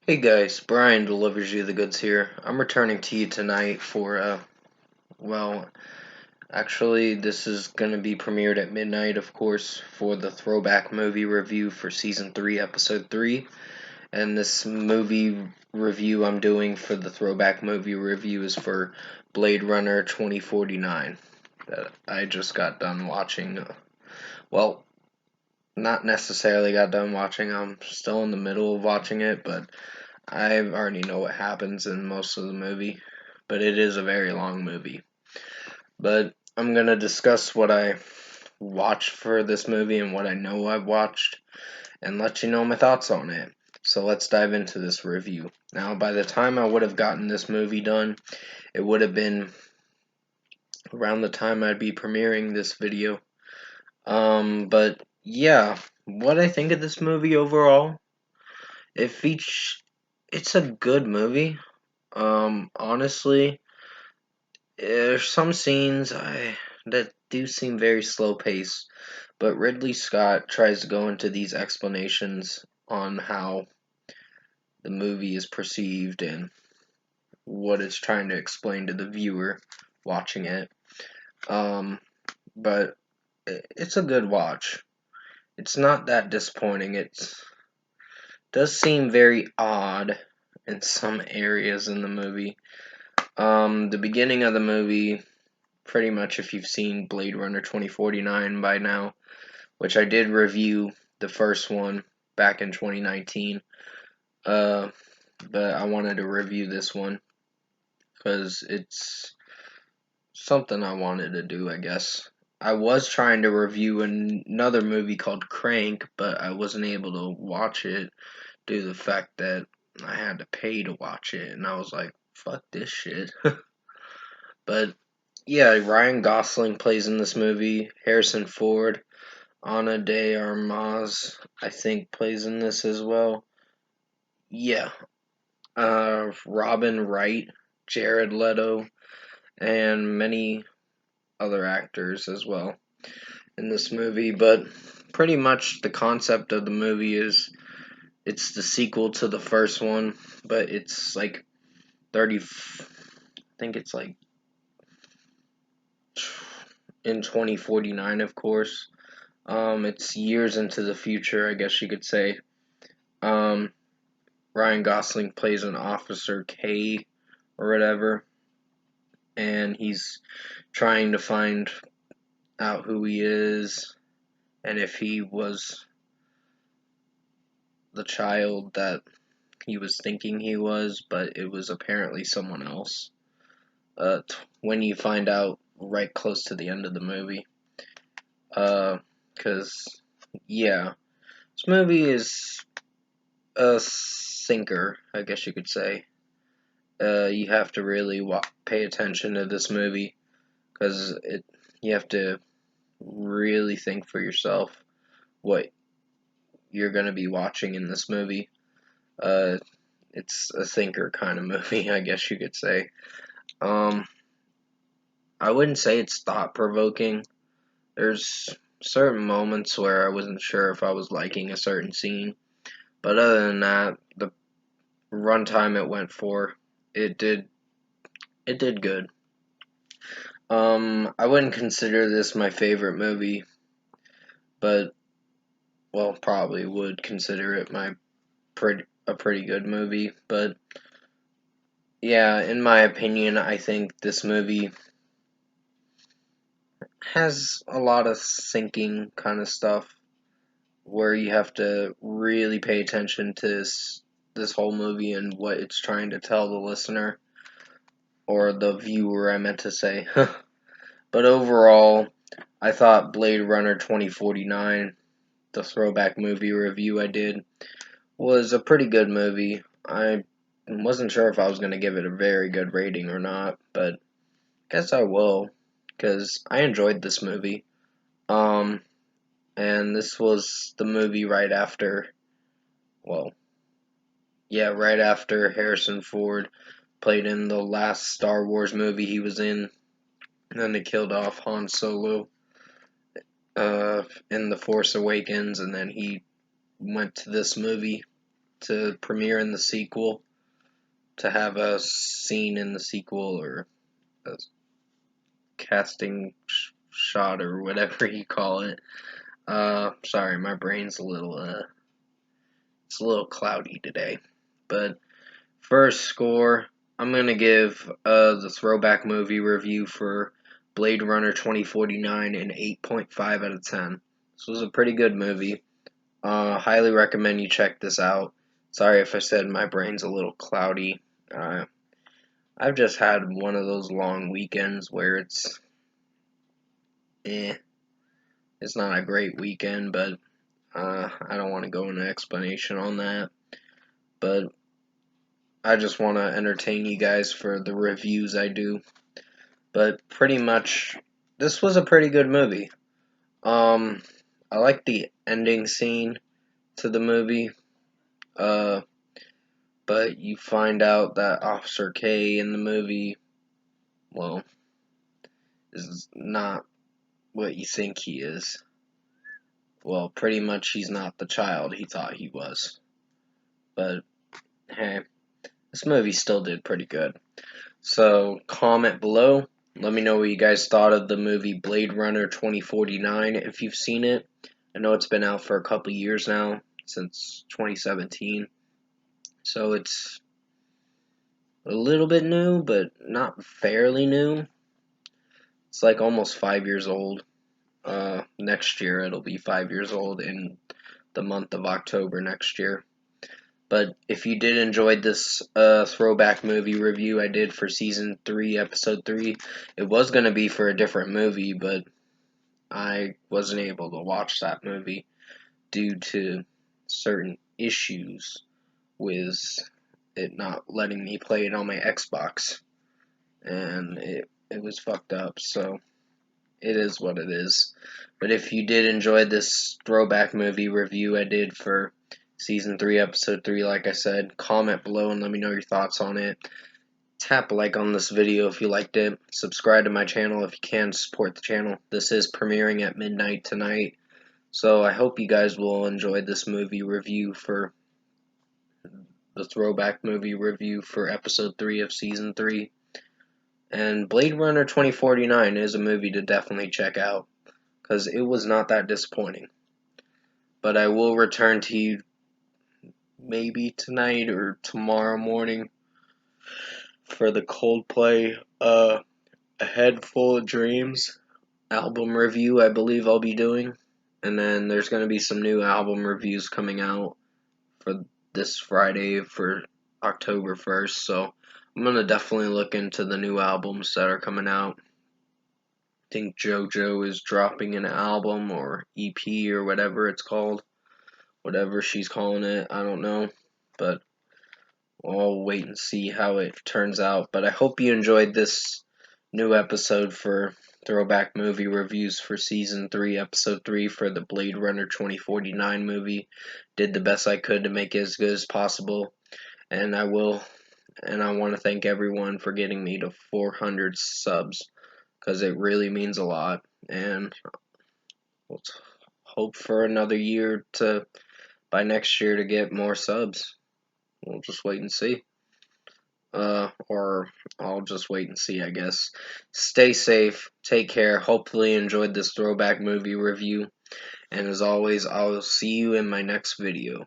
Hey guys, Brian delivers you the goods here. I'm returning to you tonight for, well, actually, this is going to be premiered at midnight, of course, for the Throwback movie review for Season 3, Episode 3. And this movie review I'm doing for the Throwback movie review is for Blade Runner 2049 that I just got done watching. Well, not necessarily got done watching, I'm still in the middle of watching it, but I already know what happens in most of the movie, but it is a very long movie. But I'm going to discuss what I watched for this movie and what I know I've watched and let you know my thoughts on it. So let's dive into this review. Now, by the time I would have gotten this movie done, it would have been around the time I'd be premiering this video. But yeah, what I think of this movie overall, it's a good movie. Honestly, there's some scenes that do seem very slow paced, but Ridley Scott tries to go into these explanations on how the movie is perceived and what it's trying to explain to the viewer watching it. Um, but it's a good watch. It's not that disappointing. It does seem very odd in some areas in the movie. The beginning of the movie, pretty much if you've seen Blade Runner 2049 by now, which I did review the first one back in 2019, but I wanted to review this one because it's something I wanted to do, I guess. I was trying to review another movie called Crank, but I wasn't able to watch it due to the fact that I had to pay to watch it, and I was like, fuck this shit. But yeah, Ryan Gosling plays in this movie. Harrison Ford, Ana de Armas, I think, plays in this as well. Yeah. Robin Wright, Jared Leto, and many other actors as well in this movie. But pretty much the concept of the movie is it's the sequel to the first one, but it's like 30, I think it's like in 2049, of course. It's years into the future, I guess you could say. Um, Ryan Gosling plays an officer K or whatever, and he's trying to find out who he is and if he was the child that he was thinking he was, but it was apparently someone else. When you find out right close to the end of the movie, because yeah, this movie is a sinker, I guess you could say. You have to really pay attention to this movie because you have to really think for yourself what you're going to be watching in this movie. Uh, it's a thinker kind of movie, I guess you could say. Um, I wouldn't say it's thought provoking. There's certain moments where I wasn't sure if I was liking a certain scene, but other than that, the runtime it went for, it did good. I wouldn't consider this my favorite movie, but well, probably would consider it a pretty good movie. But yeah, in my opinion, I think this movie has a lot of sinking kind of stuff where you have to really pay attention to this whole movie and what it's trying to tell the listener or the viewer, I meant to say. But overall, I thought Blade Runner 2049, the throwback movie review I did, was a pretty good movie. I wasn't sure if I was going to give it a very good rating or not, but guess I will, because I enjoyed this movie. Um, and this was the movie right after, well, yeah, right after Harrison Ford played in the last Star Wars movie he was in, and then they killed off Han Solo in The Force Awakens, and then he went to this movie. to premiere in the sequel, to have a scene in the sequel or a casting shot or whatever you call it. Sorry, my brain's it's a little cloudy today. But first score, I'm gonna give the Throwback movie review for Blade Runner 2049 an 8.5 out of 10. This was a pretty good movie. Highly recommend you check this out. Sorry if I said my brain's a little cloudy. I've just had one of those long weekends where eh, it's not a great weekend, but I don't want to go into explanation on that. But I just want to entertain you guys for the reviews I do. But pretty much, this was a pretty good movie. Um, I like the ending scene to the movie. Uh, but you find out that Officer K in the movie, well, is not what you think he is. Well, pretty much he's not the child he thought he was. But hey, this movie still did pretty good. So, comment below. Let me know what you guys thought of the movie Blade Runner 2049 if you've seen it. I know it's been out for a couple years now, since 2017. So it's a little bit new, but not fairly new. It's like almost 5 years old. Next year it'll be 5 years old in the month of October next year. But if you did enjoy this throwback movie review I did for season 3, episode 3, it was going to be for a different movie, but I wasn't able to watch that movie due to certain issues with it not letting me play it on my Xbox. And it was fucked up, so it is what it is. But if you did enjoy this throwback movie review I did for season 3, episode 3, like I said, comment below and let me know your thoughts on it. Tap like on this video if you liked it. Subscribe to my channel if you can, support the channel. This is premiering at midnight tonight. So I hope you guys will enjoy this movie review for the throwback movie review for episode 3 of season 3. And Blade Runner 2049 is a movie to definitely check out, because it was not that disappointing. But I will return to you maybe tonight or tomorrow morning for the Coldplay A Head Full of Dreams album review I believe I'll be doing. And then there's going to be some new album reviews coming out for this Friday for October 1st. So I'm going to definitely look into the new albums that are coming out. I think JoJo is dropping an album or EP or whatever it's called. Whatever she's calling it, I don't know. But I'll wait and see how it turns out. But I hope you enjoyed this new episode for Throwback Movie Reviews for Season 3, Episode 3 for the Blade Runner 2049 movie. Did the best I could to make it as good as possible. And I will. And I want to thank everyone for getting me to 400 subs, because it really means a lot. And let's hope for another year by next year to get more subs. We'll just wait and see. Or I'll just wait and see, I guess. Stay safe, take care, hopefully enjoyed this throwback movie review, and as always, I'll see you in my next video.